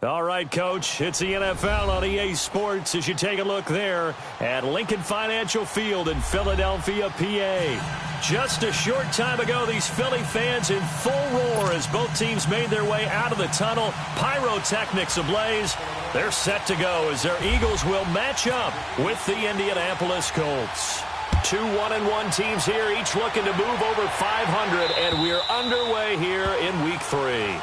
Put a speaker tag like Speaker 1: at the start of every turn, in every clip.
Speaker 1: All right, Coach, it's the NFL on EA Sports as you take a look there at Lincoln Financial Field in Philadelphia, PA. Just a short time ago, these Philly fans in full roar as both teams made their way out of the tunnel. Pyrotechnics ablaze. They're set to go as their Eagles will match up with the Indianapolis Colts. Two 1-1 teams here, each looking to move over 500, and we're underway here in Week 3.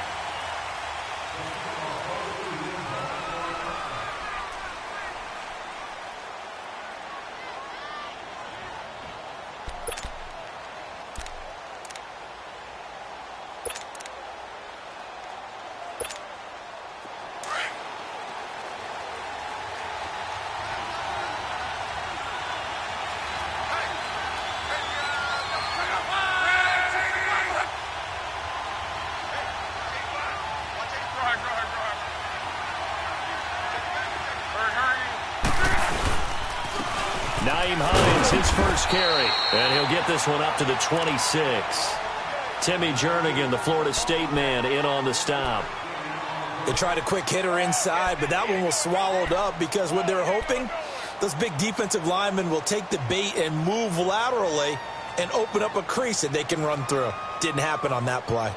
Speaker 1: His first carry, and he'll get this one up to the 26. Timmy Jernigan, the Florida State man, in on the stop.
Speaker 2: They tried a quick hitter inside, but that one was swallowed up because what they're hoping, those big defensive linemen will take the bait and move laterally and open up a crease that they can run through. Didn't happen on that play.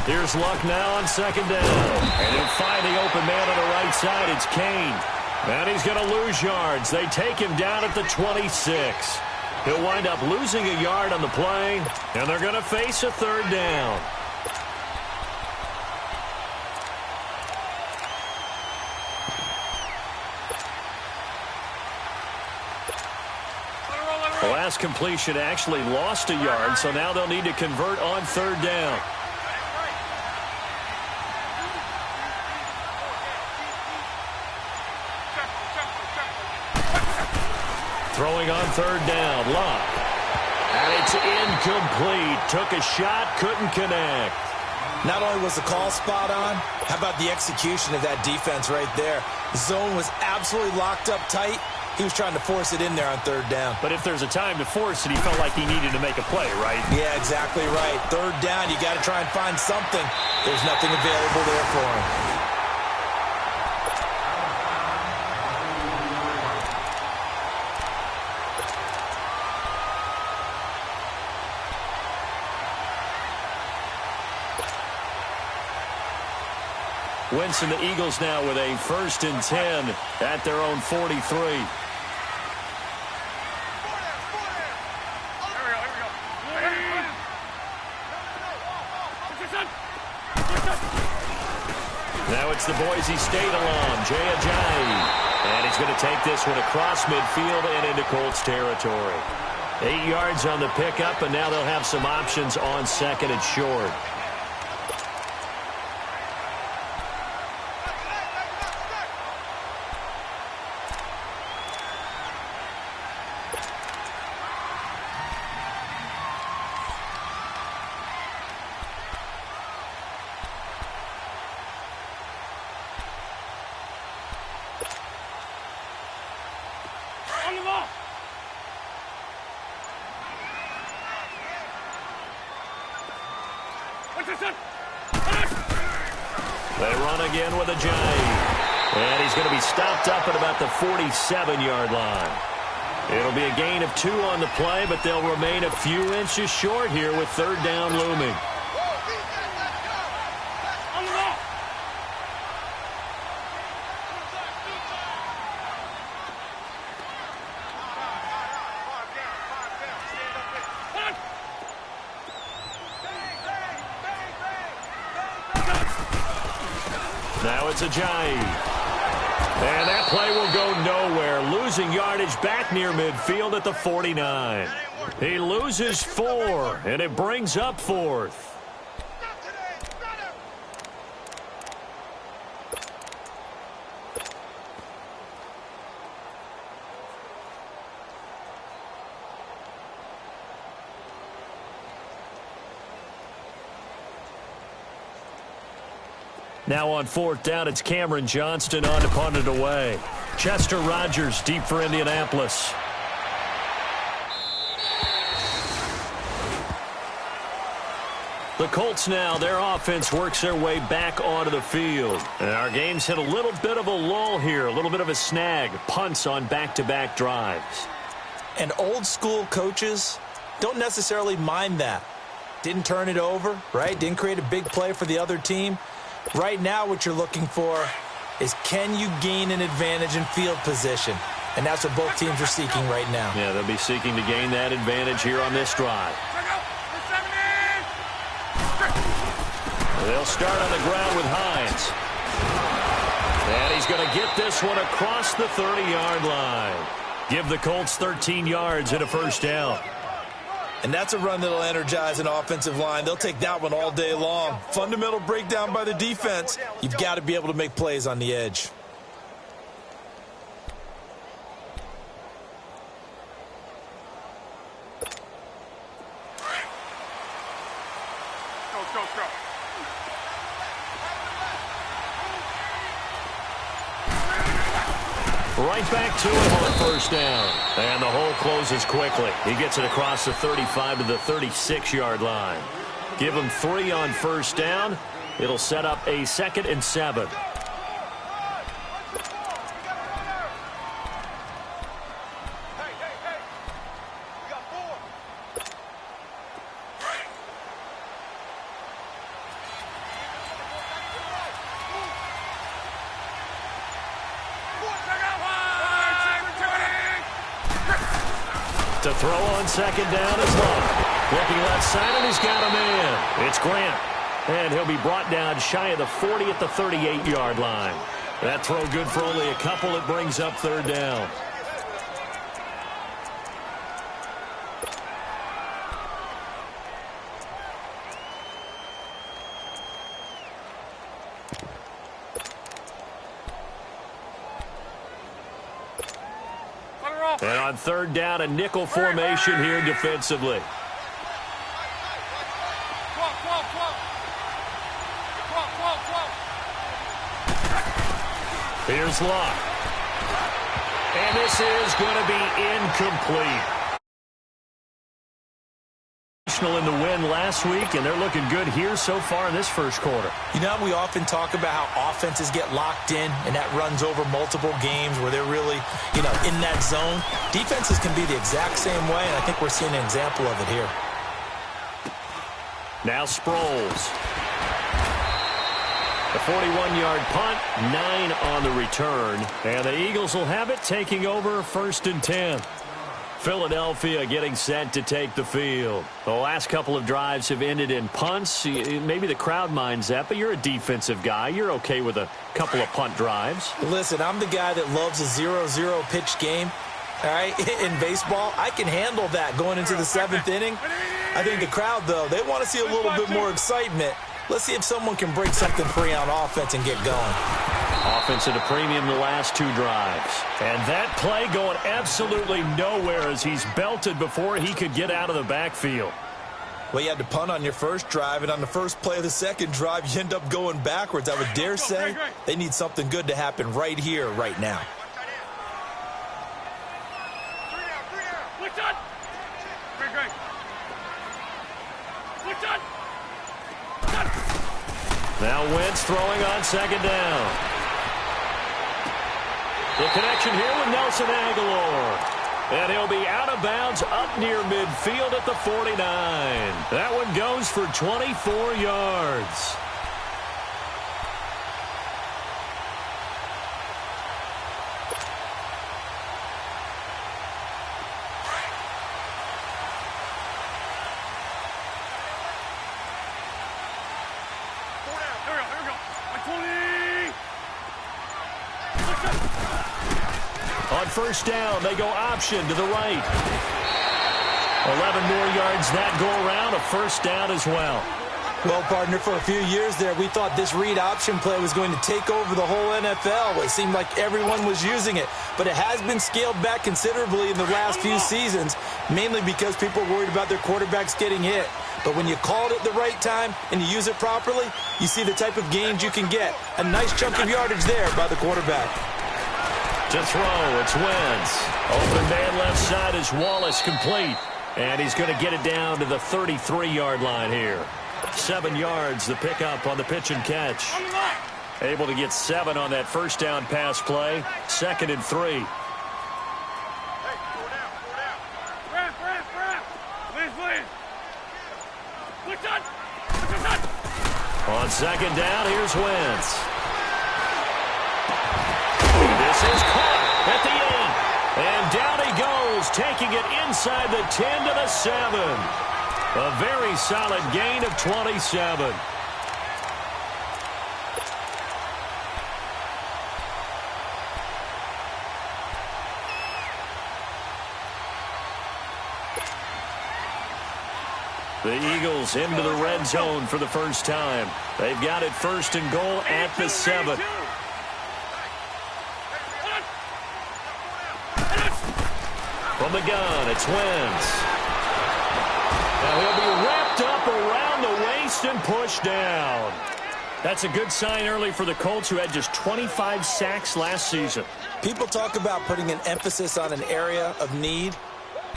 Speaker 1: Here's Luck now on second down. And he'll find the open man on the right side. It's Kane. And he's going to lose yards. They take him down at the 26. He'll wind up losing a yard on the play, and they're going to face a third down. The last completion actually lost a yard, so now they'll need to convert on third down. Throwing on third down, Luck. And it's incomplete. Took a shot, couldn't connect.
Speaker 2: Not only was the call spot on, how about the execution of that defense right there? The zone was absolutely locked up tight. He was trying to force it in there on third down.
Speaker 1: But if there's a time to force it, he felt like he needed to make a play, right?
Speaker 2: Yeah, exactly right. Third down, you got to try and find something. There's nothing available there for him.
Speaker 1: Winston, the Eagles now with a 1st and 10 at their own 43. Now it's the Boise State alum, Jay Ajayi. And he's going to take this one across midfield and into Colts territory. 8 yards on the pickup, and now they'll have some options on second and short. They run again with Ajayi. And he's going to be stopped up at about the 47-yard line. It'll be a gain of 2 on the play, but they'll remain a few inches short here with third down looming. Now it's Ajayi. And that play will go nowhere. Losing yardage back near midfield at the 49. He loses 4, and it brings up 4th. Now on fourth down, it's Cameron Johnston on to punt it away. Chester Rogers deep for Indianapolis. The Colts now, their offense works their way back onto the field. And our game's hit a little bit of a lull here, a little bit of a snag. Punts on back-to-back drives.
Speaker 2: And old school coaches don't necessarily mind that. Didn't turn it over, right? Didn't create a big play for the other team. Right now what you're looking for is, can you gain an advantage in field position? And that's what both teams are seeking right now.
Speaker 1: Yeah, they'll be seeking to gain that advantage here on this drive. They'll start on the ground with Hines. And he's going to get this one across the 30-yard line. Give the Colts 13 yards and a first down.
Speaker 2: And that's a run that'll energize an offensive line. They'll take that one all day long. Fundamental breakdown by the defense. You've got to be able to make plays on the edge.
Speaker 1: Right back to him on first down. And the hole closes quickly. He gets it across the 35 to the 36-yard line. Give him 3 on first down. It'll set up a 2nd and 7. To throw on second down is Love. Looking left side, and he's got a man. It's Grant. And he'll be brought down shy of the 40 at the 38-yard line. That throw good for only a couple. It brings up third down. And on third down, a nickel formation here defensively. Here's Locke. And this is going to be incomplete. In the win last week, and they're looking good here so far in this first quarter.
Speaker 2: You know, we often talk about how offenses get locked in, and that runs over multiple games where they're really, in that zone. Defenses can be the exact same way, and I think we're seeing an example of it here.
Speaker 1: Now Sproles. The 41-yard punt, 9 on the return, and the Eagles will have it, taking over 1st and 10. Philadelphia getting set to take the field. The last couple of drives have ended in punts. Maybe the crowd minds that, but you're a defensive guy. You're okay with a couple of punt drives.
Speaker 2: Listen, I'm the guy that loves a 0-0 pitch game. All right, in baseball, I can handle that going into the 7th inning. I think the crowd, though, they want to see a little bit more excitement. Let's see if someone can break something free on offense and get going.
Speaker 1: Offense at a premium the last 2 drives. And that play going absolutely nowhere as he's belted before he could get out of the backfield.
Speaker 2: Well, you had to punt on your first drive, and on the first play of the second drive, you end up going backwards. I would dare say they need something good to happen right here, right now.
Speaker 1: Now Wentz throwing on second down. The connection here with Nelson Aguilar. And he'll be out of bounds up near midfield at the 49. That one goes for 24 yards. On first down, they go option to the right. 11 more yards that go around, a first down as well.
Speaker 2: Well, partner, for a few years there, we thought this read option play was going to take over the whole NFL. It seemed like everyone was using it, but it has been scaled back considerably in the last few seasons, mainly because people are worried about their quarterbacks getting hit. But when you call it at the right time and you use it properly, you see the type of gains you can get. A nice chunk of yardage there by the quarterback.
Speaker 1: To throw, it's Wentz. Open man left side is Wallace, complete. And he's going to get it down to the 33-yard line here. 7 yards, the pickup on the pitch and catch. Able to get 7 on that first down pass play. 2nd and 3. On 2nd down, here's Wentz. This is caught at the end. And down he goes, taking it inside the 10 to the 7. A very solid gain of 27. The Eagles into the red zone for the first time. They've got it 1st and goal at the 7. From the gun, it's Wentz. Now he'll be wrapped up around the waist and pushed down. That's a good sign early for the Colts, who had just 25 sacks last season.
Speaker 2: People talk about putting an emphasis on an area of need.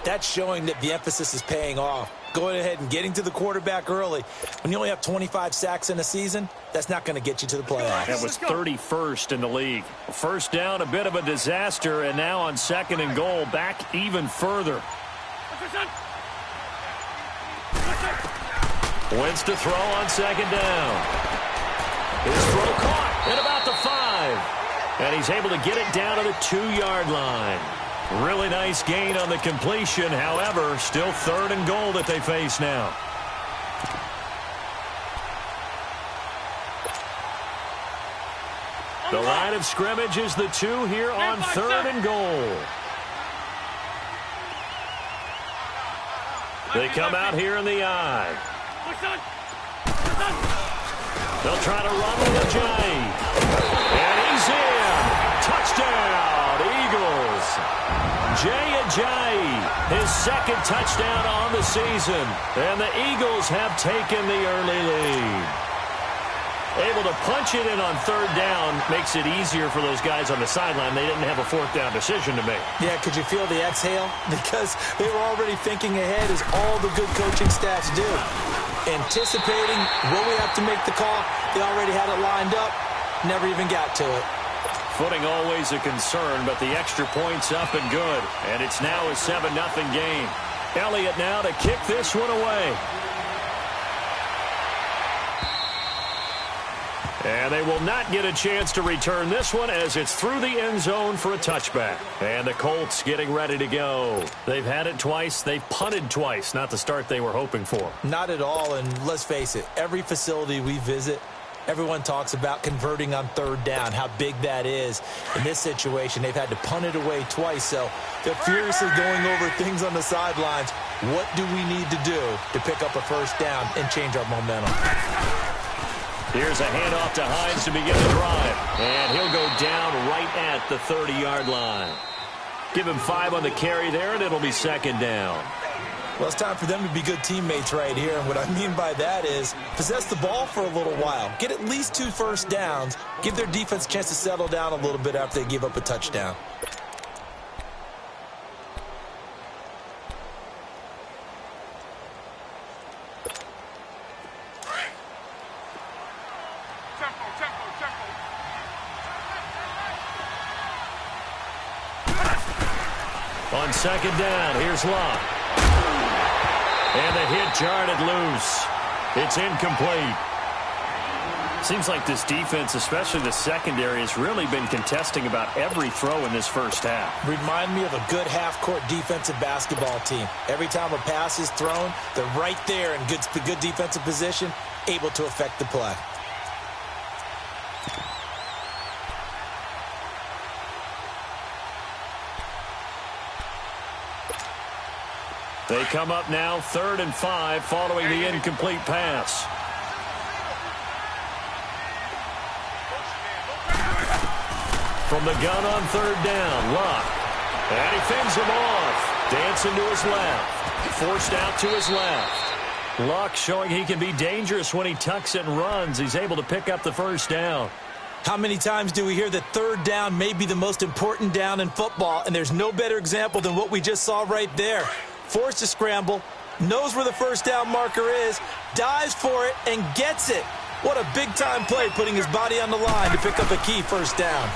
Speaker 2: That's showing that the emphasis is paying off. Going ahead and getting to the quarterback early. When you only have 25 sacks in a season, that's not going to get you to the playoffs.
Speaker 1: That was 31st in the league. First down, a bit of a disaster, and now on 2nd and goal, back even further. Wentz to throw on 2nd down. His throw caught at about the 5. And he's able to get it down to the 2-yard line. Really nice gain on the completion. However, still 3rd and goal that they face now. The line of scrimmage is the 2 here on 3rd and goal. They come out here in the eye. They'll try to run with a J. And he's in. Touchdown, Eagles. Jay Ajayi, his 2nd touchdown on the season. And the Eagles have taken the early lead. Able to punch it in on 3rd down makes it easier for those guys on the sideline. They didn't have a 4th down decision to make.
Speaker 2: Yeah, could you feel the exhale? Because they were already thinking ahead, as all the good coaching staffs do. Anticipating, will we have to make the call? They already had it lined up, never even got to it.
Speaker 1: Footing always a concern, but the extra point's up and good. And it's now a 7-0 game. Elliott now to kick this one away. And they will not get a chance to return this one, as it's through the end zone for a touchback. And the Colts getting ready to go. They've had it twice. They've punted twice. Not the start they were hoping for.
Speaker 2: Not at all, and let's face it, every facility we visit, everyone talks about converting on 3rd down, how big that is. In this situation, they've had to punt it away twice, so they're furiously going over things on the sidelines. What do we need to do to pick up a 1st down and change our momentum?
Speaker 1: Here's a handoff to Hines to begin the drive. And he'll go down right at the 30-yard line. Give him 5 on the carry there, and it'll be 2nd down.
Speaker 2: Well, it's time for them to be good teammates right here. And what I mean by that is possess the ball for a little while. Get at least 2 first downs. Give their defense a chance to settle down a little bit after they give up a touchdown.
Speaker 1: On 2nd down, here's Locke. And the hit jarred it loose. It's incomplete. Seems like this defense, especially the secondary, has really been contesting about every throw in this first half.
Speaker 2: Remind me of a good half-court defensive basketball team. Every time a pass is thrown, they're right there in good defensive position, able to affect the play.
Speaker 1: They come up now 3rd and 5 following the incomplete pass. from the gun on third down. Luck. And he fends him off. Dancing to his left. Forced out to his left. Luck showing he can be dangerous when he tucks it and runs. He's able to pick up the first down.
Speaker 2: How many times do we hear that third down may be the most important down in football, and there's no better example than what we just saw right there. Forced to scramble, knows where the first down marker is, dives for it, and gets it. What a big-time play, putting his body on the line to pick up a key first down.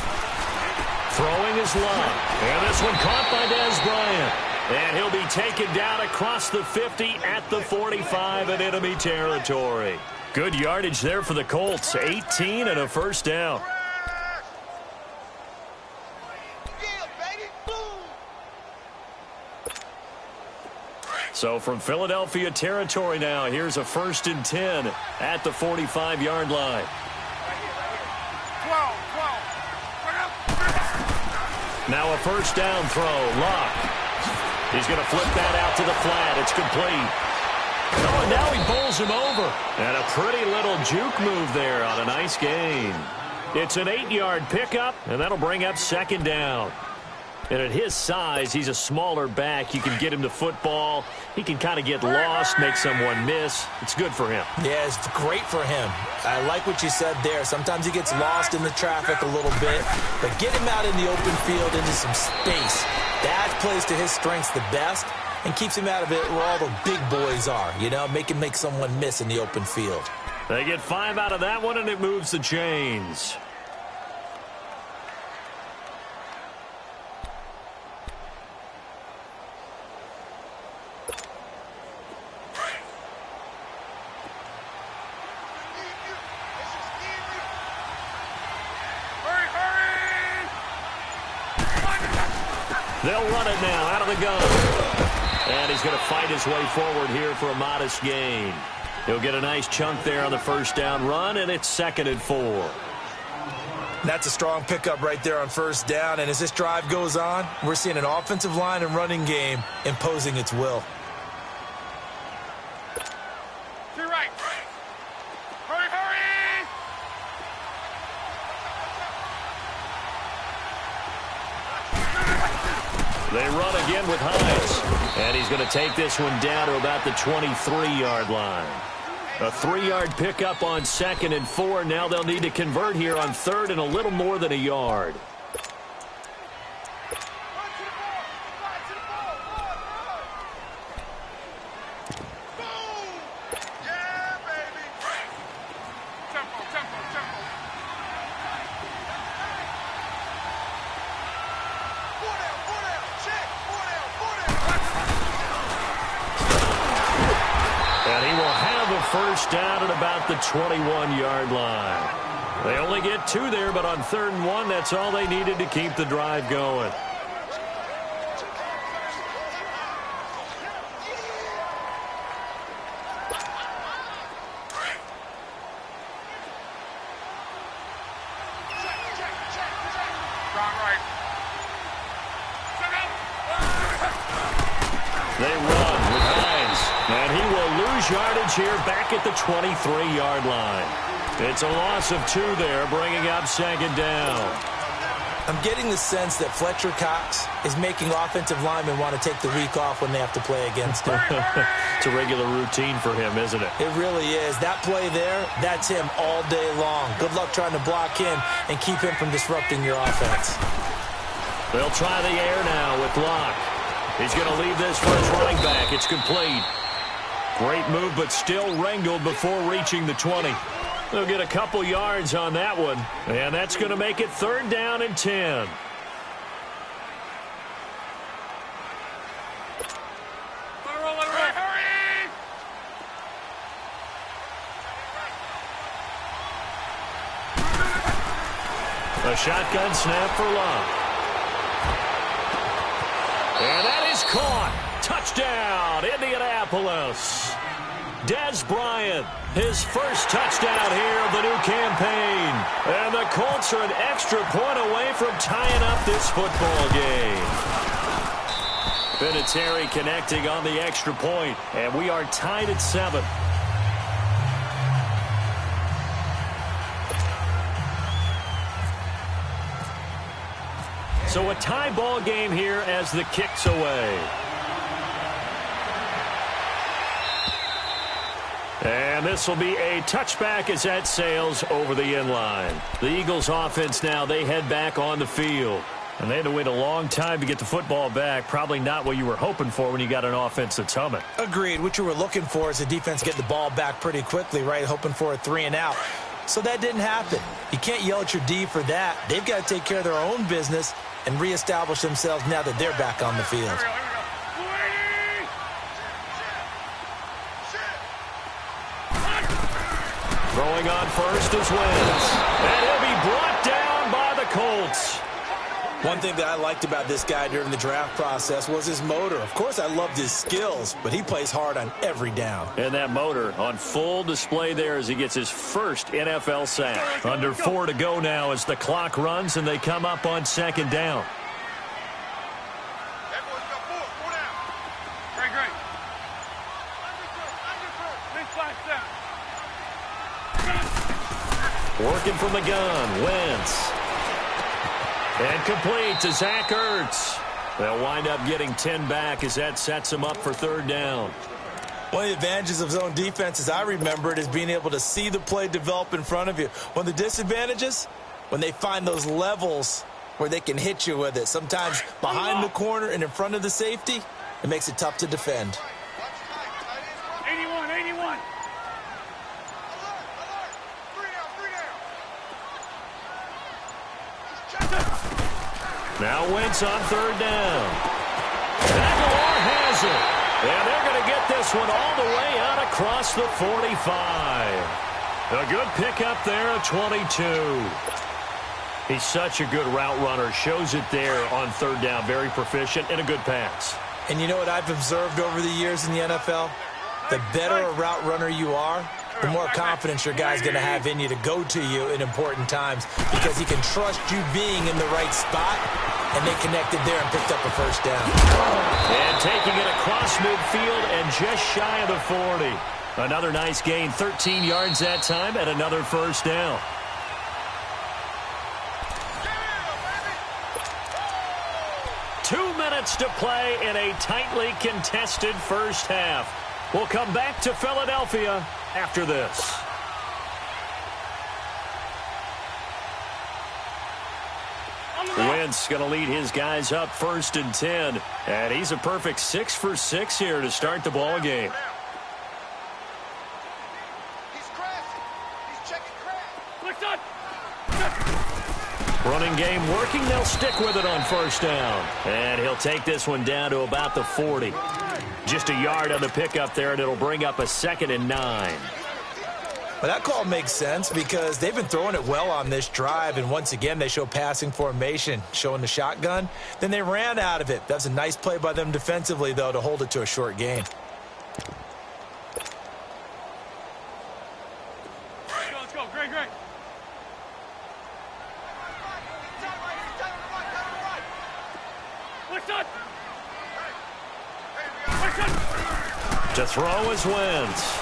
Speaker 1: Throwing his Luck. And this one caught by Dez Bryant. And he'll be taken down across the 50 at the 45 in enemy territory. Good yardage there for the Colts. 18 and a first down. So from Philadelphia territory now, here's a 1st and 10 at the 45-yard line. Now a first down throw. Luck. He's going to flip that out to the flat. It's complete. Oh, and now he bowls him over. And a pretty little juke move there on a nice gain. It's an 8-yard pickup, and that'll bring up 2nd down. And at his size, he's a smaller back. You can get him to football. He can kind of get lost, make someone miss. It's good for him.
Speaker 2: Yeah, it's great for him. I like what you said there. Sometimes he gets lost in the traffic a little bit, but get him out in the open field into some space. That plays to his strengths the best and keeps him out of it where all the big boys are, you know, make him make someone miss in the open field.
Speaker 1: They get 5 out of that one, and it moves the chains. They'll run it now out of the gun. And he's going to fight his way forward here for a modest gain. He'll get a nice chunk there on the first down run, and it's 2nd and 4.
Speaker 2: That's a strong pickup right there on first down. And as this drive goes on, we're seeing an offensive line and running game imposing its will.
Speaker 3: To your right. Hurry, hurry!
Speaker 1: They run again with Hines. And he's going to take this one down to about the 23-yard line. A 3-yard pickup on 2nd and 4. Now they'll need to convert here on 3rd and a little more than a yard. First down at about the 21-yard line. They only get 2 there, but on 3rd and 1, that's all they needed to keep the drive going. They run with Hines, and he will lose yardage here back at the 23-yard line. It's a loss of 2 there, bringing up 2nd down.
Speaker 2: I'm getting the sense that Fletcher Cox is making offensive linemen want to take the week off when they have to play against him.
Speaker 1: It's a regular routine for him, isn't it?
Speaker 2: It really is. That play there, that's him all day long. Good luck trying to block him and keep him from disrupting your offense.
Speaker 1: They'll try the air now with Locke. He's going to leave this for his running back. It's complete. Great move, but still wrangled before reaching the 20. They'll get a couple yards on that one, and that's going to make it 3rd down and 10. A shotgun snap for Locke. And that is caught. Touchdown, Indianapolis. Dez Bryant, his first touchdown here of the new campaign. And the Colts are an extra point away from tying up this football game. Vinatieri connecting on the extra point, and we are tied at 7. So a tie ball game here as the kick's away. And this will be a touchback as that sails over the end line. The Eagles offense now, they head back on the field. And they had to wait a long time to get the football back. Probably not what you were hoping for when you got an offense that's humming.
Speaker 2: Agreed. What you were looking for is the defense get the ball back pretty quickly, right? Hoping for a 3-and-out. So that didn't happen. You can't yell at your D for that. They've got to take care of their own business and reestablish themselves now that they're back on the field.
Speaker 1: Throwing on first is Wentz. And he'll be brought down by the Colts.
Speaker 2: One thing that I liked about this guy during the draft process was his motor. Of course, I loved his skills, but he plays hard on every down.
Speaker 1: And that motor on full display there as he gets his first NFL sack. Under 4 to go now as the clock runs and they come up on second down. Working from the gun, Wentz. And complete to Zach Ertz. They'll wind up getting 10 back as that sets him up for third down.
Speaker 2: One of the advantages of zone defense, as I remember it, is being able to see the play develop in front of you. One of the disadvantages, when they find those levels where they can hit you with it. Sometimes behind the corner and in front of the safety, it makes it tough to defend.
Speaker 3: 81, 81.
Speaker 1: Now Wentz on third down. Aguilar has it. And they're going to get this one all the way out across the 45. A good pickup there at 22. He's such a good route runner. Shows it there on third down. Very proficient and a good pass.
Speaker 2: And you know what I've observed over the years in the NFL? The better a route runner you are, the more confidence your guy's going to have in you to go to you in important times because he can trust you being in the right spot, and they connected there and picked up a first down.
Speaker 1: And taking it across midfield and just shy of the 40. Another nice gain, 13 yards that time, and another first down. Minutes to play in a tightly contested first half. We'll come back to Philadelphia after this. Wentz going to lead his guys up first and 10. And he's a perfect 6 for 6 here to start the ball game.
Speaker 3: He's crashing. He's checking crash. Looks up.
Speaker 1: Running game working. They'll stick with it on first down. And he'll take this one down to about the 40. Just a yard on the pickup there, and it'll bring up a 2nd and 9.
Speaker 2: Well, that call makes sense because they've been throwing it well on this drive, and once again they show passing formation, showing the shotgun. Then they ran out of it. That's a nice play by them defensively, though, to hold it to a short gain.
Speaker 3: Let's go. Great.
Speaker 1: To throw is Wentz.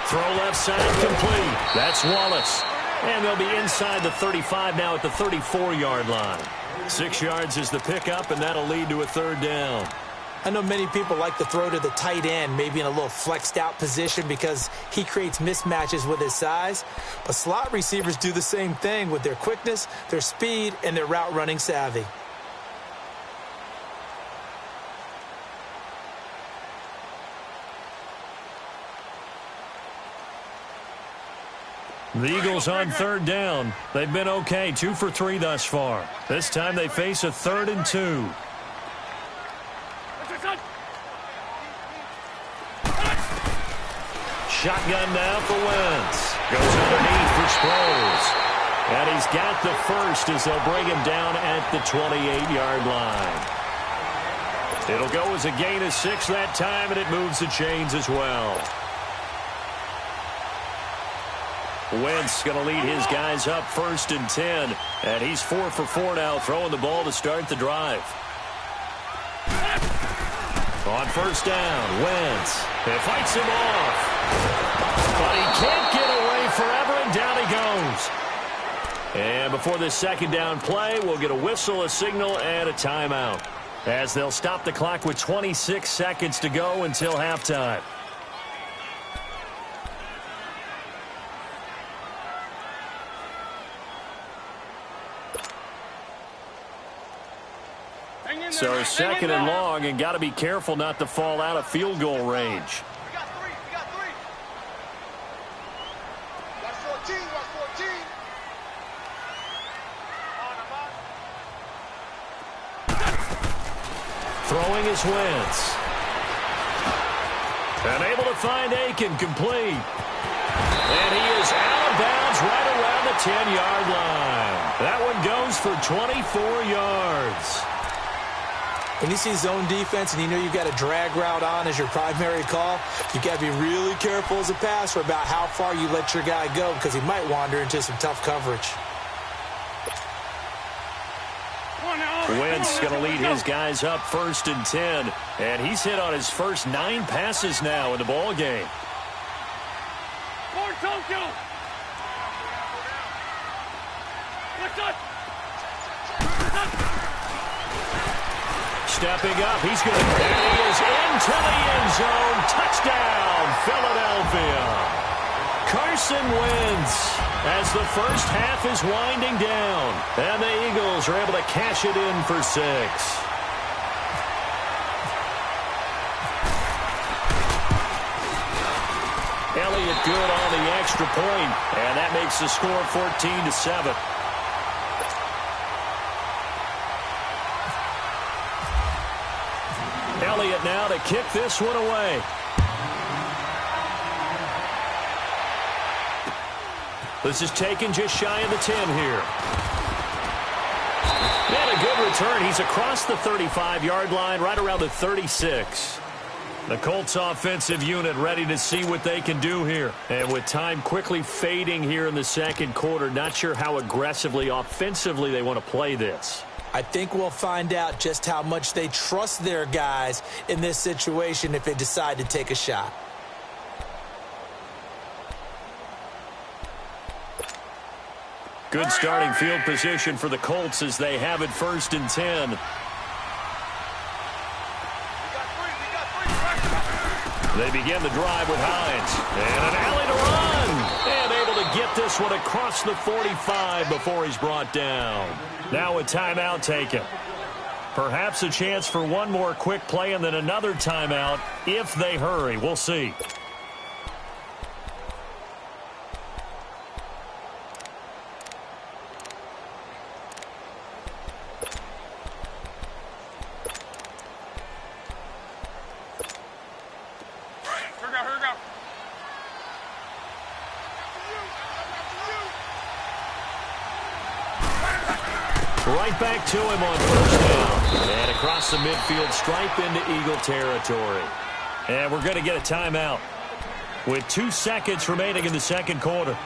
Speaker 1: Throw left side complete. That's Wallace. And they'll be inside the 35 now at the 34-yard line. 6 yards is the pickup, and that'll lead to a third down.
Speaker 2: I know many people like to throw to the tight end, maybe in a little flexed out position because he creates mismatches with his size. But slot receivers do the same thing with their quickness, their speed, and their route running savvy.
Speaker 1: The Eagles on third down. They've been okay, 2 for 3 thus far. This time they face a 3rd and 2. Shotgun now for Wentz. Goes underneath for Sproles. And he's got the first as they'll bring him down at the 28-yard line. It'll go as a gain of 6 that time, and it moves the chains as well. Wentz going to lead his guys up 1st and 10. And he's 4 for 4 now, throwing the ball to start the drive. On first down, Wentz. It fights him off. But he can't get away forever, and down he goes. And before this second down play, we'll get a whistle, a signal, and a timeout, as they'll stop the clock with 26 seconds to go until halftime. So second and long, and got to be careful not to fall out of field goal range.
Speaker 3: We got three. Watch 14.
Speaker 1: Throwing his Wentz. And able to find Aiken complete. And he is out of bounds right around the 10-yard line. That one goes for 24 yards.
Speaker 2: When you see zone defense and you know you've got a drag route on as your primary call, you've got to be really careful as a passer about how far you let your guy go, because he might wander into some tough coverage.
Speaker 1: Wentz going to lead his guys up 1st and 10, and he's hit on his first 9 passes now in the ball game. Stepping up, he's going to, and he is into the end zone. Touchdown, Philadelphia. Carson Wentz, as the first half is winding down, and the Eagles are able to cash it in for 6. Elliott good on the extra point, and that makes the score 14-7. Elliott now to kick this one away. This is taken just shy of the 10 here. And a good return. He's across the 35-yard line, right around the 36. The Colts offensive unit ready to see what they can do here. And with time quickly fading here in the second quarter, not sure how aggressively, offensively they want to play this.
Speaker 2: I think we'll find out just how much they trust their guys in this situation if they decide to take a shot.
Speaker 1: Good starting field position for the Colts as they have it 1st and 10. They begin the drive with Hines. And an alley to run. And able to get this one across the 45 before he's brought down. Now a timeout taken. Perhaps a chance for one more quick play and then another timeout if they hurry. We'll see. Right back to him on 1st down. And across the midfield stripe into Eagle territory. And we're going to get a timeout with 2 seconds remaining in the second quarter.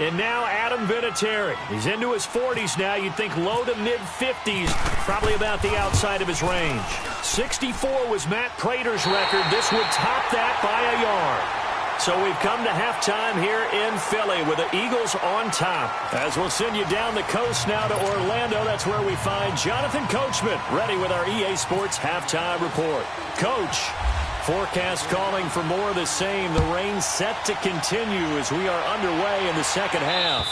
Speaker 1: And now Adam Vinatieri. He's into his 40s now. You'd think low to mid-50s, probably about the outside of his range. 64 was Matt Prater's record. This would top that by a yard. So we've come to halftime here in Philly with the Eagles on top. As we'll send you down the coast now to Orlando, that's where we find Jonathan Coachman ready with our EA Sports halftime report. Coach, forecast calling for more of the same. The rain set to continue as we are underway in the second half.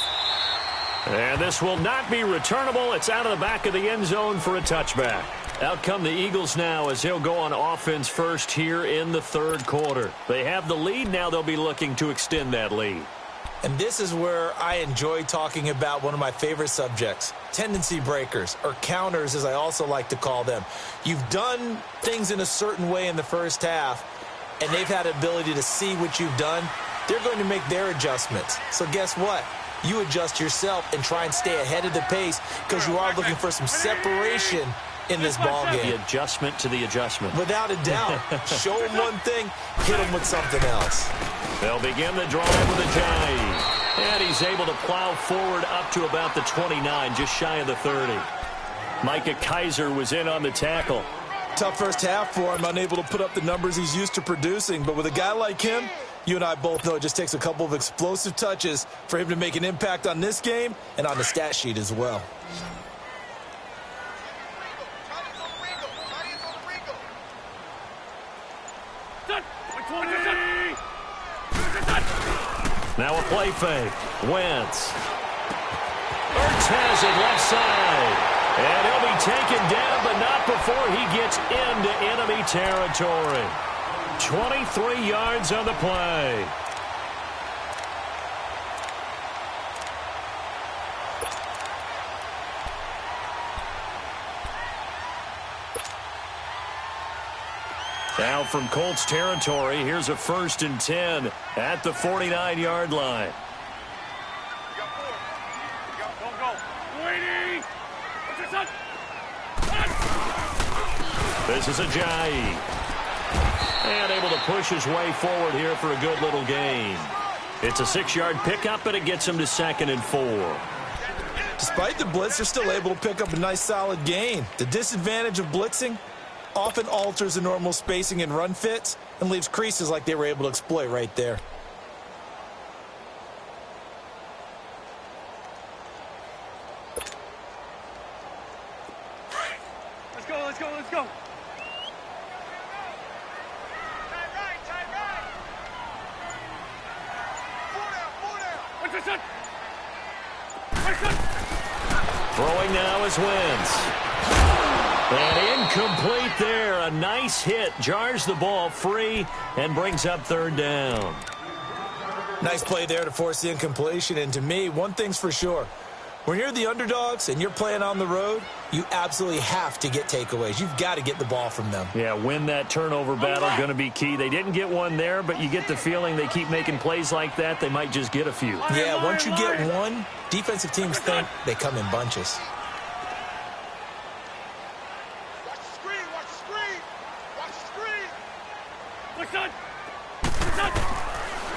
Speaker 1: And this will not be returnable. It's out of the back of the end zone for a touchback. Out come the Eagles now as they'll go on offense first here in the third quarter. They have the lead. Now they'll be looking to extend that lead.
Speaker 2: And this is where I enjoy talking about one of my favorite subjects, tendency breakers, or counters as I also like to call them. You've done things in a certain way in the first half, and they've had an ability to see what you've done. They're going to make their adjustments. So guess what? You adjust yourself and try and stay ahead of the pace because you are looking for some separation in this ball game.
Speaker 1: The adjustment to the adjustment.
Speaker 2: Without a doubt. Show them one thing, hit them with something else.
Speaker 1: They'll begin the drive with a Johnny. And he's able to plow forward up to about the 29, just shy of the 30. Micah Kaiser was in on the tackle.
Speaker 2: Tough first half for him, unable to put up the numbers he's used to producing. But with a guy like him, You and I both know it just takes a couple of explosive touches for him to make an impact on this game and on the stat sheet as well.
Speaker 1: Now a play fake. Wentz. Ertz has it left side. And he'll be taken down, but not before he gets into enemy territory. 23 yards on the play. Now from Colts territory, here's a 1st and 10 at the 49-yard line. This is Ajayi. And able to push his way forward here for a good little gain. It's a 6-yard pickup, but it gets him to 2nd and 4.
Speaker 2: Despite the blitz, they're still able to pick up a nice solid gain. The disadvantage of blitzing often alters the normal spacing and run fits and leaves creases like they were able to exploit right there.
Speaker 3: Let's go, let's go, let's go.
Speaker 1: Throwing now is Wentz. And incomplete there. A nice hit. Jars the ball free and brings up 3rd down.
Speaker 2: Nice play there to force the incompletion. And to me, one thing's for sure. When you're the underdogs and you're playing on the road, you absolutely have to get takeaways. You've got to get the ball from them.
Speaker 1: Yeah, win that turnover battle, going to be key. They didn't get one there, but you get the feeling they keep making plays like that, they might just get a few.
Speaker 2: Yeah, once you get one, defensive teams think they come in bunches.
Speaker 3: Watch the screen, watch the screen. Watch the screen.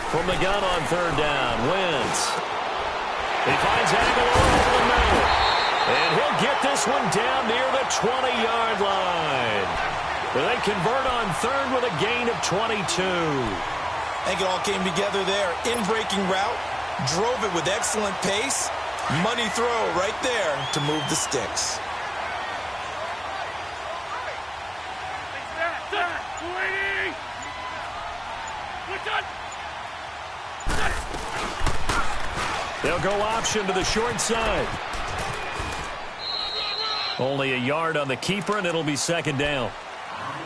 Speaker 1: From the gun on 3rd down, Wentz. He finds Aguilar over the middle. And he'll get this one down near the 20-yard line. They convert on 3rd with a gain of 22.
Speaker 2: I think it all came together there. In-breaking route, drove it with excellent pace. Money throw right there to move the sticks.
Speaker 1: They'll go option to the short side. Only a yard on the keeper, and it'll be 2nd down.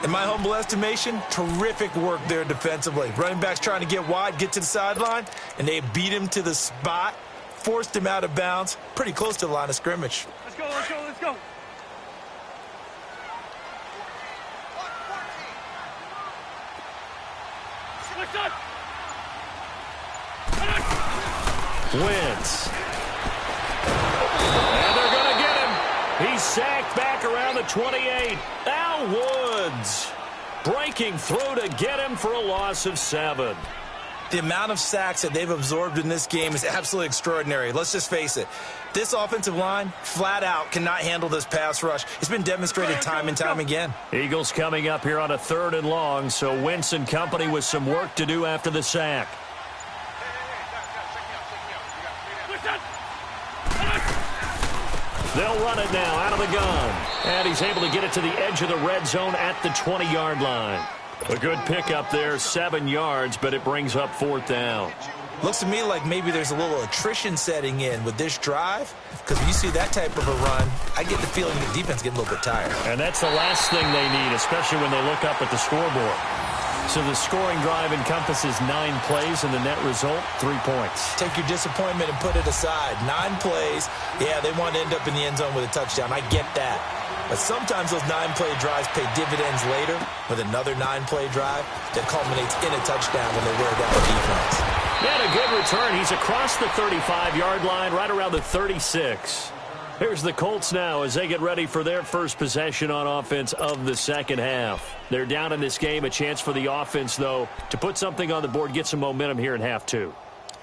Speaker 2: In my humble estimation, terrific work there defensively. Running backs trying to get wide, get to the sideline, and they beat him to the spot, forced him out of bounds, pretty close to the line of scrimmage.
Speaker 3: Let's go, let's go, let's go.
Speaker 1: Wentz. And they're going to get him. He's sacked back around the 28. Al Woods breaking through to get him for a loss of 7.
Speaker 2: The amount of sacks that they've absorbed in this game is absolutely extraordinary. Let's just face it. This offensive line, flat out, cannot handle this pass rush. It's been demonstrated time and time again.
Speaker 1: Eagles coming up here on a 3rd and long, so Wentz and company with some work to do after the sack. They'll run it now out of the gun. And he's able to get it to the edge of the red zone at the 20-yard line. A good pickup there, 7 yards, but it brings up 4th down.
Speaker 2: Looks to me like maybe there's a little attrition setting in with this drive, because when you see that type of a run, I get the feeling the defense getting a little bit tired.
Speaker 1: And that's the last thing they need, especially when they look up at the scoreboard. So the scoring drive encompasses 9 plays, and the net result, 3 points.
Speaker 2: Take your disappointment and put it aside. 9 plays, yeah, they want to end up in the end zone with a touchdown. I get that. But sometimes those 9-play drives pay dividends later with another 9-play drive that culminates in a touchdown when they wear down the defense.
Speaker 1: And a good return. He's across the 35-yard line, right around the 36. Here's the Colts now as they get ready for their first possession on offense of the second half. They're down in this game. A chance for the offense, though, to put something on the board, get some momentum here in half 2.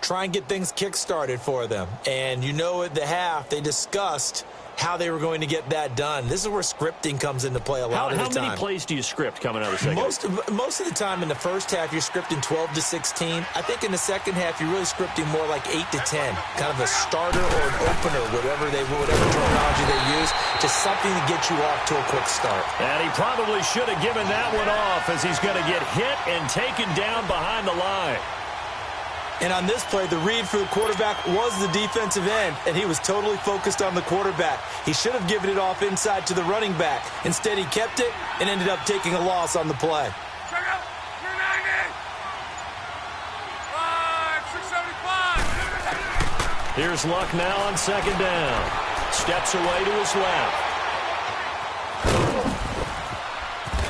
Speaker 2: Try and get things kick-started for them. And you know at the half they discussed how they were going to get that done. This is where scripting comes into play a lot of the time.
Speaker 1: How many plays do you script coming out of the second?
Speaker 2: Most of the time in the first half, you're scripting 12 to 16. I think in the second half, you're really scripting more like 8 to 10. Kind of a starter or an opener, whatever terminology they use. Just something to get you off to a quick start.
Speaker 1: And he probably should have given that one off, as he's going to get hit and taken down behind the line.
Speaker 2: And on this play, the read for the quarterback was the defensive end, and he was totally focused on the quarterback. He should have given it off inside to the running back. Instead, he kept it and ended up taking a loss on the play.
Speaker 1: Here's Luck now on second down. Steps away to his left.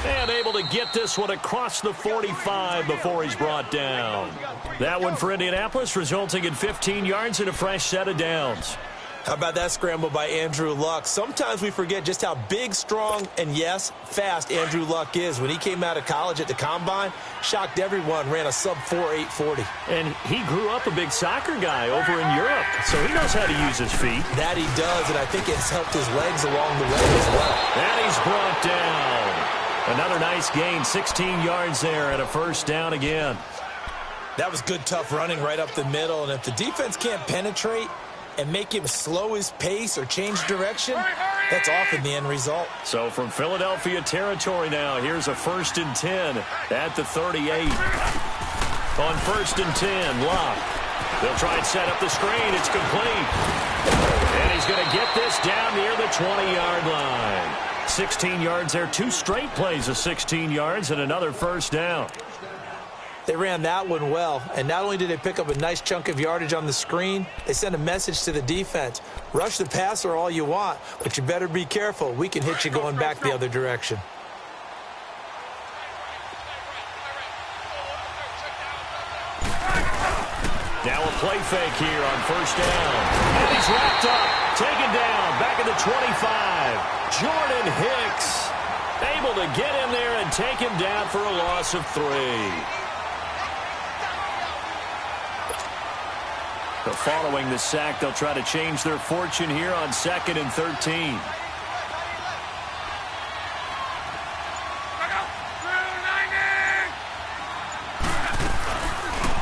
Speaker 1: And able to get this one across the 45 before he's brought down. That one for Indianapolis, resulting in 15 yards and a fresh set of downs.
Speaker 2: How about that scramble by Andrew Luck? Sometimes we forget just how big, strong, and, yes, fast Andrew Luck is. When he came out of college at the Combine, shocked everyone, ran a sub-4 840.
Speaker 1: And he grew up a big soccer guy over in Europe, so he knows how to use his feet.
Speaker 2: That he does, and I think it's helped his legs along the way as well.
Speaker 1: And he's brought down. Another nice gain, 16 yards there and a first down again.
Speaker 2: That was good, tough running right up the middle, and if the defense can't penetrate and make him slow his pace or change direction, that's often the end result.
Speaker 1: So from Philadelphia territory now, here's a 1st and 10 at the 38. On 1st and 10, Luck. They'll try and set up the screen. It's complete. And he's going to get this down near the 20-yard line. 16 yards there, 2 straight plays of 16 yards and another first down.
Speaker 2: They ran that one well, and not only did they pick up a nice chunk of yardage on the screen, they sent a message to the defense. Rush the passer all you want, but you better be careful. We can hit you going back the other direction.
Speaker 1: Now a play fake here on first down. And he's wrapped up, taken down, back at the 25. Jordan Hicks able to get in there and take him down for a loss of 3. But following the sack, they'll try to change their fortune here on 2nd and 13.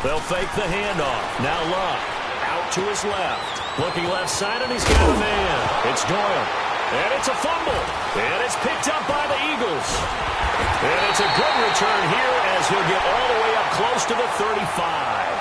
Speaker 1: They'll fake the handoff. Now Luck out to his left. Looking left side, and he's got a man. It's Doyle. And it's a fumble. And it's picked up by the Eagles. And it's a good return here as he'll get all the way up close to the 35.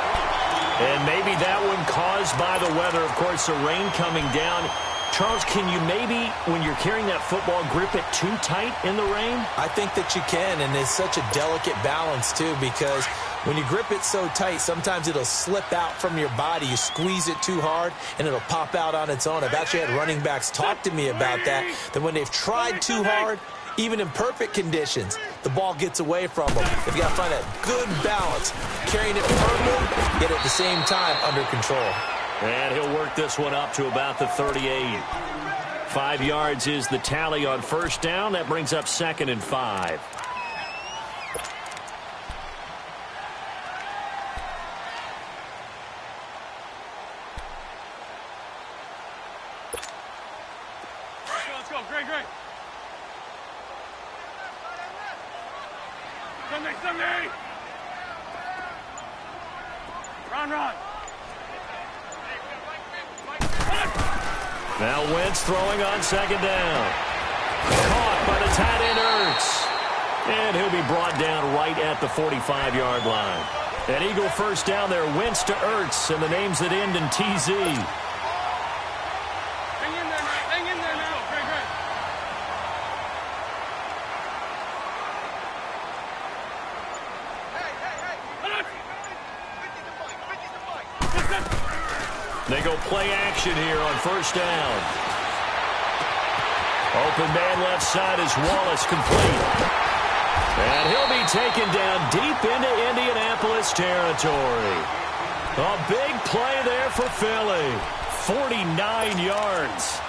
Speaker 1: And maybe that one caused by the weather. Of course, the rain coming down. Charles, can you maybe, when you're carrying that football, grip it too tight in the rain?
Speaker 2: I think that you can, and it's such a delicate balance, too, because when you grip it so tight, sometimes it'll slip out from your body. You squeeze it too hard, and it'll pop out on its own. I've actually had running backs talk to me about that when they've tried too hard, even in perfect conditions, the ball gets away from them. They've got to find that good balance, carrying it firmly, yet at the same time under control.
Speaker 1: And he'll work this one up to about the 38. 5 yards is the tally on first down. That brings up 2nd and 5.
Speaker 3: Let's go. Great. Sunday. Run.
Speaker 1: Now Wentz throwing on 2nd down. Caught by the tight end Ertz. And he'll be brought down right at the 45-yard line. An Eagle first down there. Wentz to Ertz, and the names that end in TZ.
Speaker 3: Hang in there now. Great.
Speaker 1: They go play action here on first down. Open man left side is Wallace, complete. And he'll be taken down deep into Indianapolis territory. A big play there for Philly. 49 yards.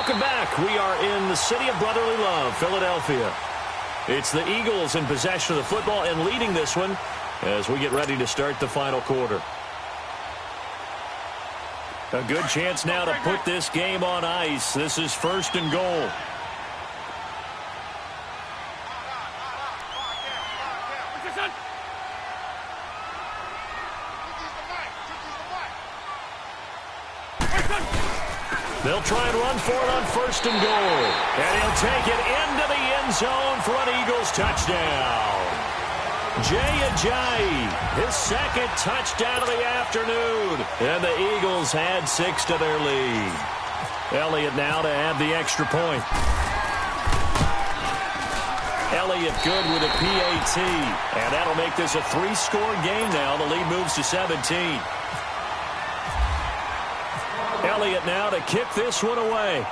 Speaker 1: Welcome back. We are in the city of brotherly love, Philadelphia. It's the Eagles in possession of the football and leading this one as we get ready to start the final quarter. A good chance now to put this game on ice. This is 1st and goal. They'll try and run for it on 1st and goal. And he'll take it into the end zone for an Eagles touchdown. Jay Ajayi, his 2nd touchdown of the afternoon. And the Eagles add 6 to their lead. Elliott now to add the extra point. Elliott good with a PAT. And that'll make this a 3-score game now. The lead moves to 17. Elliott now to kick this one away.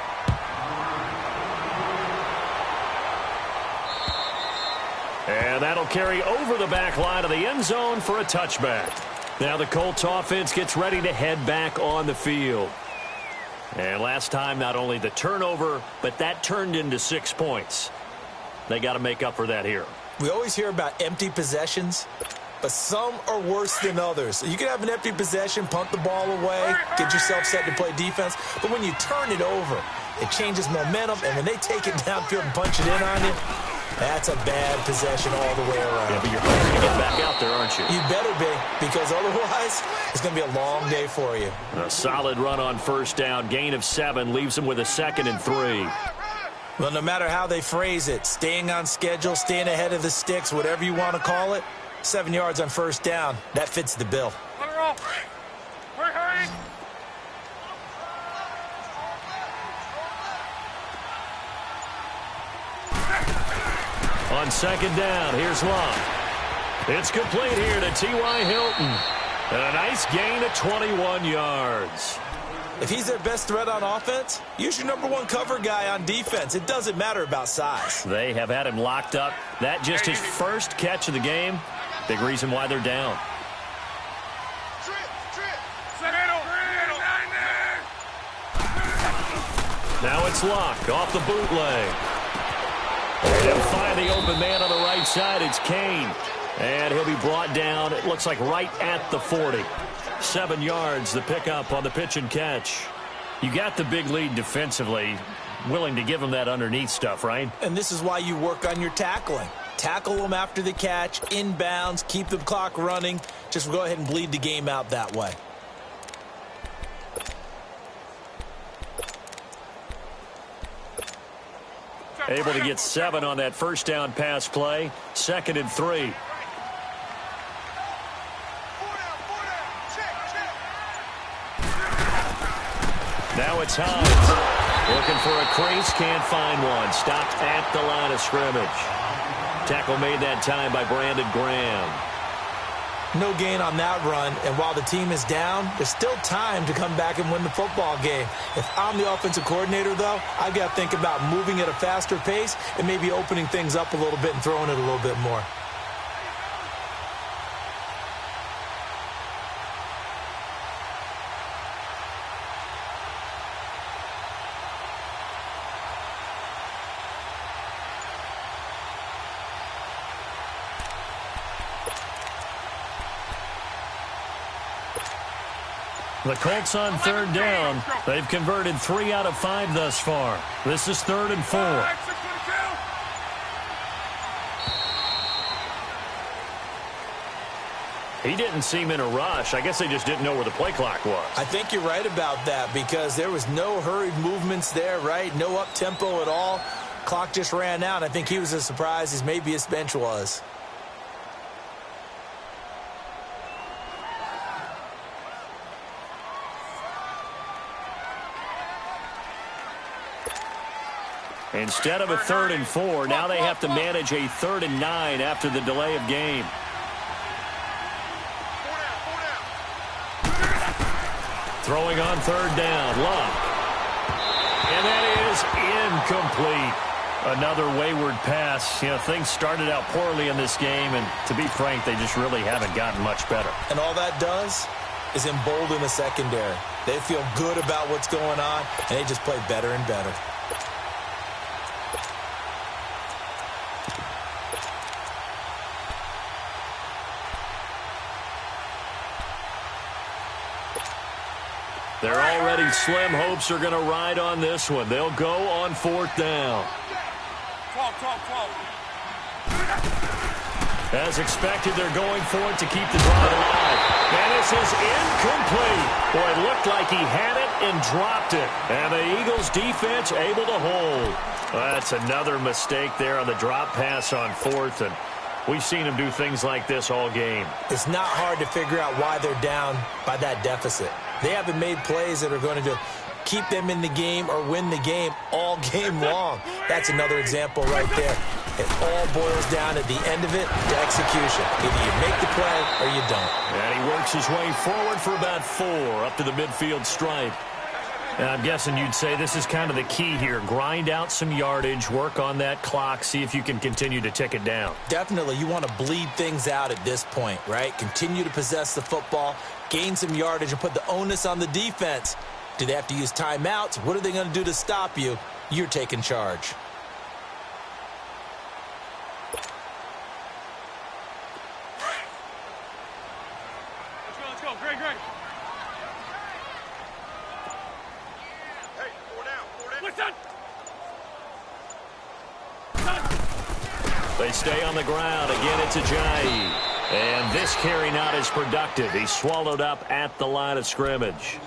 Speaker 1: And that'll carry over the back line of the end zone for a touchback. Now the Colts offense gets ready to head back on the field. And last time, not only the turnover, but that turned into 6 points. They got to make up for that here.
Speaker 2: We always hear about empty possessions, but some are worse than others. You can have an empty possession, punt the ball away, get yourself set to play defense. But when you turn it over, it changes momentum. And when they take it downfield and punch it in on you, that's a bad possession all the way around.
Speaker 1: Yeah, but you're going to get back out there, aren't you?
Speaker 2: You better be, because otherwise it's going to be a long day for you.
Speaker 1: A solid run on 1st down. Gain of 7 leaves them with a 2nd and 3.
Speaker 2: Well, no matter how they phrase it, staying on schedule, staying ahead of the sticks, whatever you want to call it, 7 yards on 1st down, that fits the bill.
Speaker 1: On 2nd down, here's Locke. It's complete here to T.Y. Hilton. And a nice gain of 21 yards.
Speaker 2: If he's their best threat on offense, use your #1 cover guy on defense. It doesn't matter about size.
Speaker 1: They have had him locked up. That just his 1st catch of the game. Big reason why they're down. Now it's Locke off the bootleg. They'll find the open man on the right side. It's Kane. And he'll be brought down, it looks like right at the 40. 7 yards, the pickup on the pitch and catch. You got the big lead defensively. Willing to give them that underneath stuff, right?
Speaker 2: And this is why you work on your tackling. Tackle them after the catch, inbounds, keep the clock running. Just go ahead and bleed the game out that way.
Speaker 1: Able to get 7 on that 1st down pass play. 2nd and 3. Now it's Hines. Looking for a crease, can't find one. Stopped at the line of scrimmage. Tackle made that time by Brandon Graham.
Speaker 2: No gain on that run, and while the team is down, there's still time to come back and win the football game. If I'm the offensive coordinator, though, I've got to think about moving at a faster pace and maybe opening things up a little bit and throwing it a little bit more.
Speaker 1: The Colts on 3rd down. They've converted 3 out of 5 thus far. This is 3rd and 4. He didn't seem in a rush. I guess they just didn't know where the play clock was.
Speaker 2: I think you're right about that because there was no hurried movements there, right? No up-tempo at all. Clock just ran out. I think he was as surprised as maybe his bench was.
Speaker 1: Instead of a 3rd and 4, now they have to manage a 3rd and 9 after the delay of game. Throwing on 3rd down, Locke. And that is incomplete. Another wayward pass. You know, things started out poorly in this game, and to be frank, they just really haven't gotten much better.
Speaker 2: And all that does is embolden the secondary. They feel good about what's going on, and they just play better and better.
Speaker 1: Their already slim hopes are going to ride on this one. They'll go on 4th down.
Speaker 3: 12.
Speaker 1: As expected, they're going for it to keep the drive alive. And this is incomplete. Boy, it looked like he had it and dropped it. And the Eagles defense able to hold. That's another mistake there on the drop pass on 4th. And we've seen him do things like this all game.
Speaker 2: It's not hard to figure out why they're down by that deficit. They haven't made plays that are going to keep them in the game or win the game all game long. That's another example right there. It all boils down at the end of it to execution. Either you make the play or you don't.
Speaker 1: And he works his way forward for about 4 up to the midfield stripe. And I'm guessing you'd say this is kind of the key here. Grind out some yardage, work on that clock, see if you can continue to tick it down.
Speaker 2: Definitely, you want to bleed things out at this point, right? Continue to possess the football, gain some yardage, and put the onus on the defense. Do they have to use timeouts? What are they going to do to stop you? You're taking charge.
Speaker 3: Let's go. Great. Hey, 4 down. Listen!
Speaker 1: They stay on the ground. Again, it's Ajayi. And this carry not as productive. He's swallowed up at the line of scrimmage.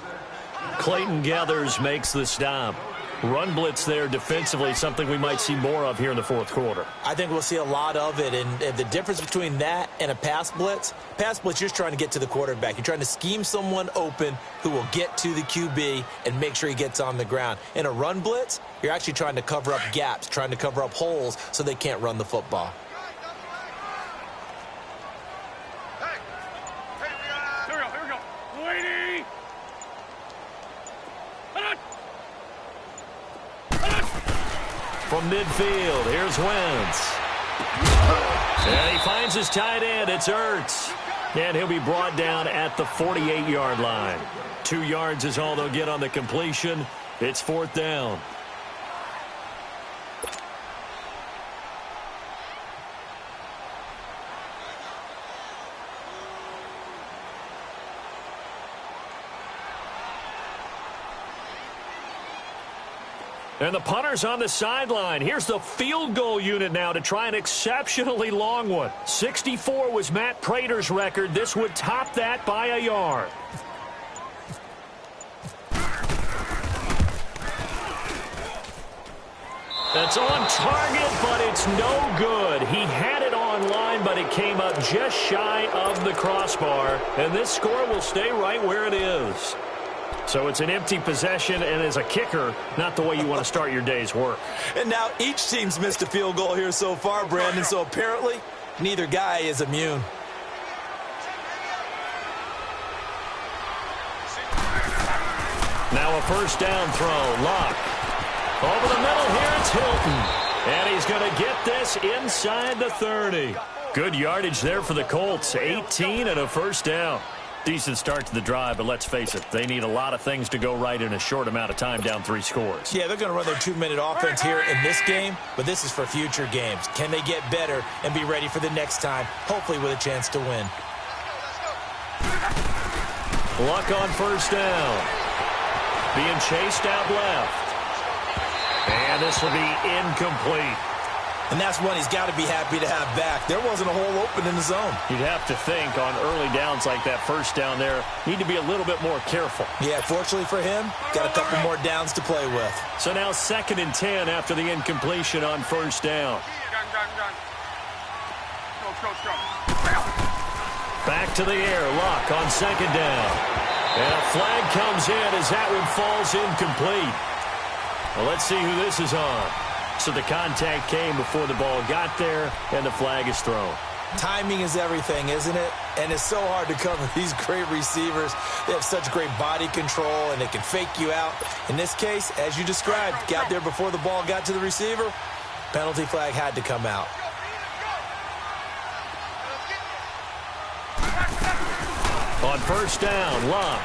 Speaker 1: Clayton Gathers makes the stop. Run blitz there defensively, something we might see more of here in the 4th quarter.
Speaker 2: I think we'll see a lot of it, and the difference between that and a pass blitz, you're just trying to get to the quarterback. You're trying to scheme someone open who will get to the QB and make sure he gets on the ground. In a run blitz, you're actually trying to cover up gaps, trying to cover up holes so they can't run the football.
Speaker 3: Here we go. Lady!
Speaker 1: From midfield, here's Wentz. And he finds his tight end. It's Ertz. And he'll be brought down at the 48-yard line. 2 yards is all they'll get on the completion. It's 4th down. And the punter's on the sideline. Here's the field goal unit now to try an exceptionally long one. 64 was Matt Prater's record. This would top that by a yard. That's on target, but it's no good. He had it on line, but it came up just shy of the crossbar. And this score will stay right where it is. So it's an empty possession, and as a kicker, not the way you want to start your day's work.
Speaker 2: And now each team's missed a field goal here so far, Brandon, so apparently neither guy is immune.
Speaker 1: Now a 1st down throw. Luck. Over the middle here, it's Hilton. And he's going to get this inside the 30. Good yardage there for the Colts. 18 and a 1st down. Decent start to the drive, but let's face it, they need a lot of things to go right in a short amount of time, down 3 scores.
Speaker 2: Yeah, they're going to run their 2-minute offense here in this game, but this is for future games. Can they get better and be ready for the next time, hopefully with a chance to win?
Speaker 1: Luck on 1st down. Being chased out left. And this will be incomplete.
Speaker 2: And that's one he's got to be happy to have back. There wasn't a hole open in the zone.
Speaker 1: You'd have to think on early downs like that 1st down there, need to be a little bit more careful.
Speaker 2: Yeah, fortunately for him, got a couple more downs to play with.
Speaker 1: So now 2nd and 10 after the incompletion on 1st down.
Speaker 3: Go.
Speaker 1: Back to the air, Luck on 2nd down. And a flag comes in as that one falls incomplete. Well, let's see who this is on. So the contact came before the ball got there, and the flag is thrown.
Speaker 2: Timing is everything, isn't it? And it's so hard to cover these great receivers. They have such great body control, and they can fake you out. In this case, as you described, got there before the ball got to the receiver. Penalty flag had to come out.
Speaker 1: On 1st down, Luck.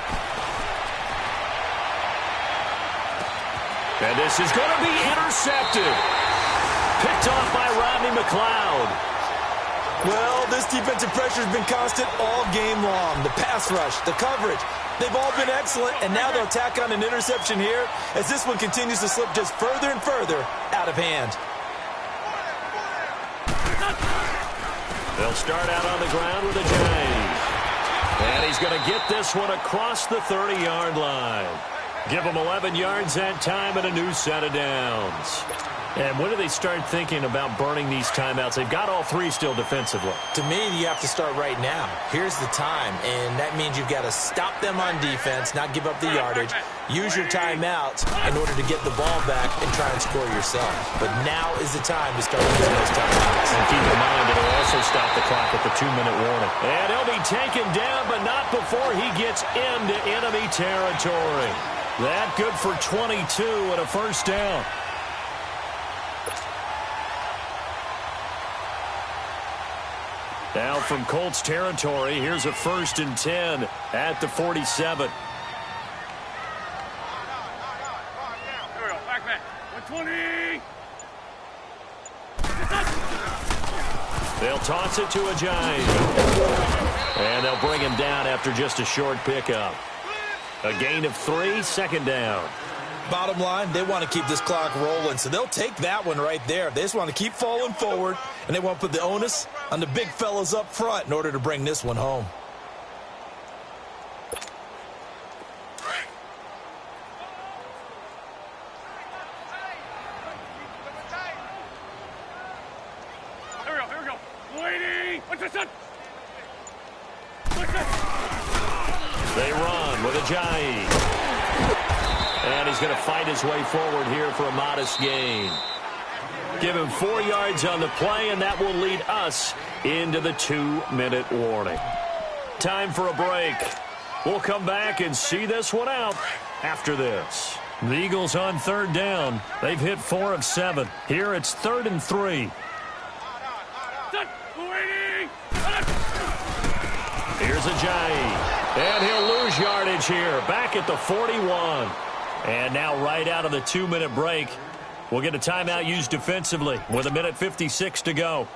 Speaker 1: And this is going to be intercepted. Picked off by Rodney McLeod.
Speaker 2: Well, this defensive pressure has been constant all game long. The pass rush, the coverage, they've all been excellent, and now they'll tack on an interception here as this one continues to slip just further and further out of hand.
Speaker 1: They'll start out on the ground with a James. And he's going to get this one across the 30-yard line. Give them 11 yards that time and a new set of downs. And when do they start thinking about burning these timeouts? They've got all three still defensively.
Speaker 2: To me, you have to start right now. Here's the time, and that means you've got to stop them on defense, not give up the yardage, use your timeouts in order to get the ball back and try and score yourself. But now is the time to start using those timeouts.
Speaker 1: And keep in mind, it'll also stop the clock at the 2-minute warning. And he'll be taken down, but not before he gets into enemy territory. That good for 22 and a first down. Now from Colts territory, here's a 1st and 10 at the 47.
Speaker 3: Here we go. Back. 120.
Speaker 1: They'll toss it to Ajayi. And they'll bring him down after just a short pickup. A gain of 3, second down.
Speaker 2: Bottom line, they want to keep this clock rolling, so they'll take that one right there. They just want to keep falling forward, and they want to put the onus on the big fellas up front in order to bring this one home.
Speaker 3: Here we go. Waiting. What's this?
Speaker 1: They run with Ajayi. And he's going to fight his way forward here for a modest gain. Give him 4 yards on the play, and that will lead us into the 2-minute warning. Time for a break. We'll come back and see this one out after this. The Eagles on 3rd down. They've hit 4 of 7. Here it's 3rd and 3. Here's Ajayi. And he'll lose yardage here. Back at the 41. And now right out of the 2-minute break, we'll get a timeout used defensively with 1:56 to go.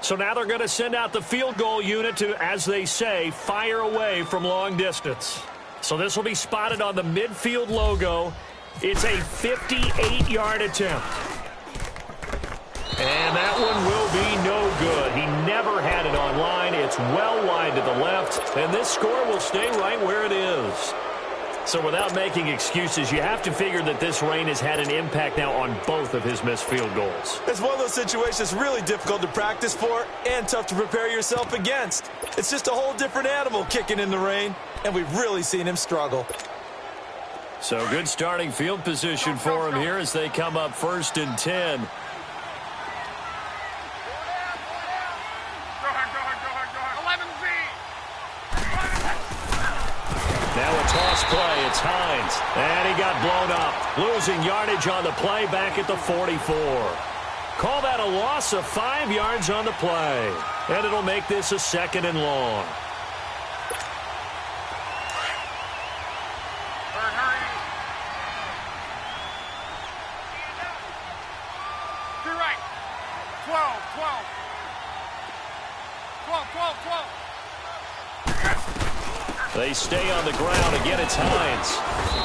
Speaker 1: So now they're going to send out the field goal unit to, as they say, fire away from long distance. So this will be spotted on the midfield logo. It's a 58-yard attempt. And that one will be no good. He never had it on line. It's well wide to the left, and this score will stay right where it is. So without making excuses, you have to figure that this rain has had an impact now on both of his missed field goals.
Speaker 2: It's one of those situations really difficult to practice for and tough to prepare yourself against. It's just a whole different animal kicking in the rain, and we've really seen him struggle.
Speaker 1: So good starting field position for him here as they come up 1st and 10. Now a toss play. It's Hines. And he got blown up. Losing yardage on the play back at the 44. Call that a loss of 5 yards on the play. And it'll make this a 2nd and long.
Speaker 3: To your right. 12. 12.
Speaker 1: They stay on the ground. Again, it's Hines.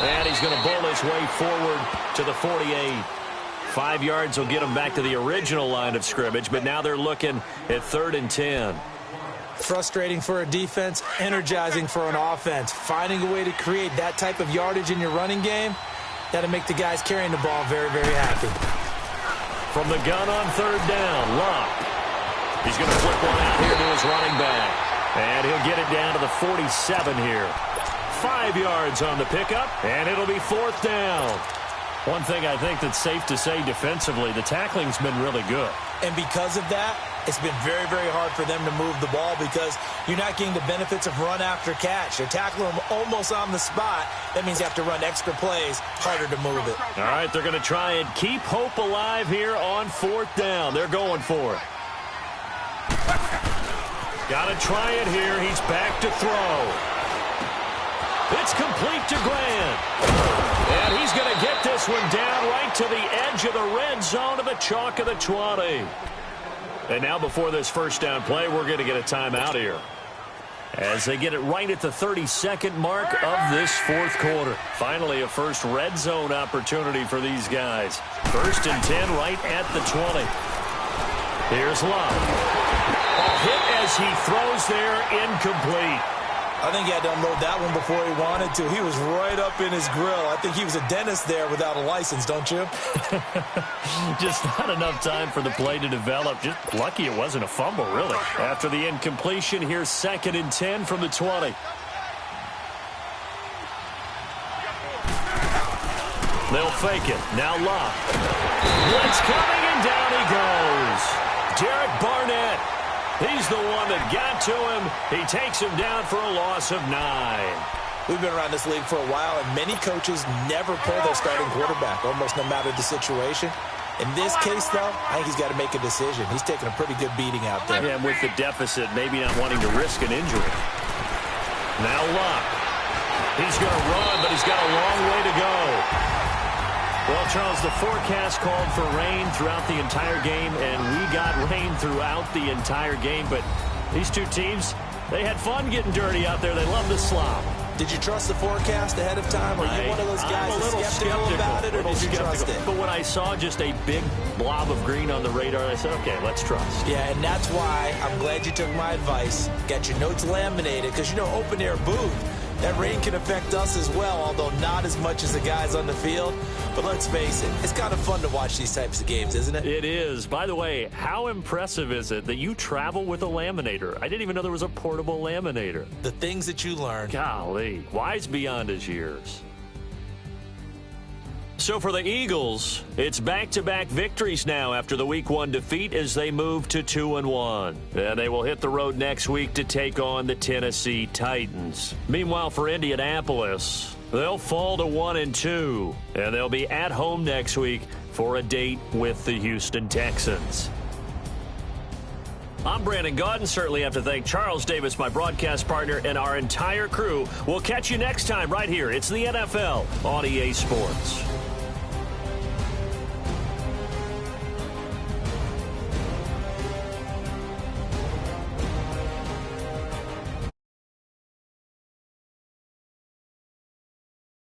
Speaker 1: And he's going to bowl his way forward to the 48. 5 yards will get him back to the original line of scrimmage, but now they're looking at 3rd and 10.
Speaker 2: Frustrating for a defense, energizing for an offense. Finding a way to create that type of yardage in your running game, that'll make the guys carrying the ball very, very happy.
Speaker 1: From the gun on 3rd down, Luck. He's going to flip one out here to his running back. And he'll get it down to the 47 here. 5 yards on the pickup, and it'll be 4th down. One thing I think that's safe to say defensively, the tackling's been really good.
Speaker 2: And because of that, it's been very, very hard for them to move the ball because you're not getting the benefits of run after catch. You're tackling them almost on the spot. That means you have to run extra plays, harder to move it.
Speaker 1: All right, they're going to try and keep hope alive here on 4th down. They're going for it. Got to try it here. He's back to throw. It's complete to Grant. And he's going to get this one down right to the edge of the red zone to the chalk of the 20. And now before this first down play, we're going to get a timeout here, as they get it right at the 32nd mark of this fourth quarter. Finally, a first red zone opportunity for these guys. 1st and 10 right at the 20. Here's Love. A hit as he throws there, incomplete.
Speaker 2: I think he had to unload that one before he wanted to. He was right up in his grill. I think he was a dentist there without a license, don't you?
Speaker 1: Just not enough time for the play to develop. Just lucky it wasn't a fumble, really. After the incompletion, here's 2nd and 10 from the 20. They'll fake it. Now Love. Blitz coming, and down he goes. Derek Barnett. He's the one that got to him. He takes him down for a loss of 9.
Speaker 2: We've been around this league for a while, and many coaches never pull their starting quarterback, almost no matter the situation. In this case, though, I think he's got to make a decision. He's taking a pretty good beating out there.
Speaker 1: Yeah, and with the deficit, maybe not wanting to risk an injury. Now Luck. He's going to run, but he's got a long way to go. Well, Charles, the forecast called for rain throughout the entire game, and we got rain throughout the entire game. But these two teams, they had fun getting dirty out there. They love the slop.
Speaker 2: Did you trust the forecast ahead of time? Are you one of those guys that's skeptical about it, or did you trust it?
Speaker 1: But when I saw just a big blob of green on the radar, I said, okay, let's trust.
Speaker 2: Yeah, and that's why I'm glad you took my advice. Got your notes laminated, because, you know, open-air booth, that rain can affect us as well, although not as much as the guys on the field. But let's face it, it's kind of fun to watch these types of games, isn't it?
Speaker 1: It is. By the way, how impressive is it that you travel with a laminator? I didn't even know there was a portable laminator.
Speaker 2: The things that you learn.
Speaker 1: Golly, wise beyond his years. So for the Eagles, it's back-to-back victories now after the Week 1 defeat as they move to 2-1. And they will hit the road next week to take on the Tennessee Titans. Meanwhile, for Indianapolis, they'll fall to 1-2, and they'll be at home next week for a date with the Houston Texans. I'm Brandon Gaudin. Certainly have to thank Charles Davis, my broadcast partner, and our entire crew. We'll catch you next time right here. It's the NFL on EA Sports.